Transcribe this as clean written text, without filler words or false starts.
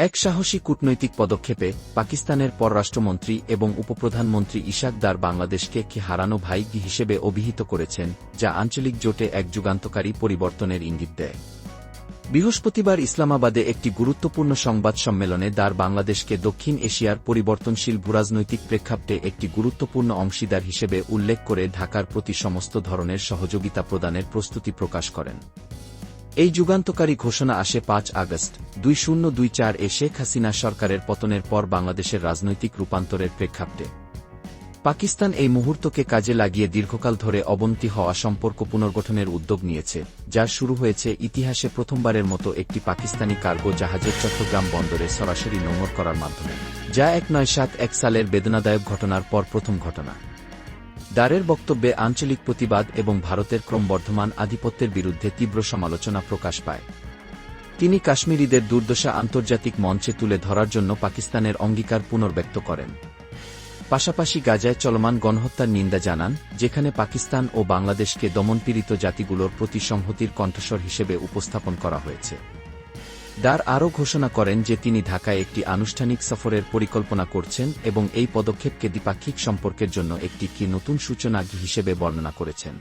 এক সাহসী কূটনৈতিক পদক্ষেপে পাকিস্তানের পররাষ্ট্রমন্ত্রী এবং উপপ্রধানমন্ত্রী ইশাক দার বাংলাদেশকে কি হারানো ভাই হিসেবে অভিহিত করেছেন, যা আঞ্চলিক জোটে এক যুগান্তকারী পরিবর্তনের ইঙ্গিত দেয়। বৃহস্পতিবার ইসলামাবাদে একটি গুরুত্বপূর্ণ সংবাদ সম্মেলনে দার বাংলাদেশকে দক্ষিণ এশিয়ার পরিবর্তনশীল ভূরাজনৈতিক প্রেক্ষাপটে একটি গুরুত্বপূর্ণ অংশীদার হিসেবে উল্লেখ করে ঢাকার প্রতি সমস্ত ধরনের সহযোগিতা প্রদানের প্রস্তুতি প্রকাশ করেন। এই যুগান্তকারী ঘোষণা আসে ৫ আগস্ট ২০২৪ শেখ হাসিনা সরকারের পতনের পর বাংলাদেশের রাজনৈতিক রূপান্তরের প্রেক্ষাপটে। পাকিস্তান এই মুহূর্তকে কাজে লাগিয়ে দীর্ঘকাল ধরে অবনতি হওয়া সম্পর্ক পুনর্গঠনের উদ্যোগ নিয়েছে, যার শুরু হয়েছে ইতিহাসে প্রথমবারের মতো একটি পাকিস্তানি কার্গো জাহাজের চট্টগ্রাম বন্দরে সরাসরি নোঙর করার মাধ্যমে, যা ১৯৭১ সালের বেদনাদায়ক ঘটনার পর প্রথম ঘটনা। দারের বক্তব্যে আঞ্চলিক প্রতিবাদ এবং ভারতের ক্রমবর্ধমান আধিপত্যের বিরুদ্ধে তীব্র সমালোচনা প্রকাশ পায়। তিনি কাশ্মীরিদের দুর্দশা আন্তর্জাতিক মঞ্চে তুলে ধরার জন্য পাকিস্তানের অঙ্গীকার পুনর্ব্যক্ত করেন। পাশাপাশি গাজায় চলমান গণহত্যার নিন্দা জানান, যেখানে পাকিস্তান ও বাংলাদেশকে দমনপীড়িত জাতিগুলোর প্রতি সংহতির কণ্ঠস্বর হিসেবে উপস্থাপন করা হয়েছে। দার আরও ঘোষণা করেন যে তিনি ঢাকায় একটি আনুষ্ঠানিক সফরের পরিকল্পনা করছেন এবং এই পদক্ষেপকে দ্বিপাক্ষিক সম্পর্কের জন্য একটি নতুন সূচনা হিসেবে বর্ণনা করেছেন।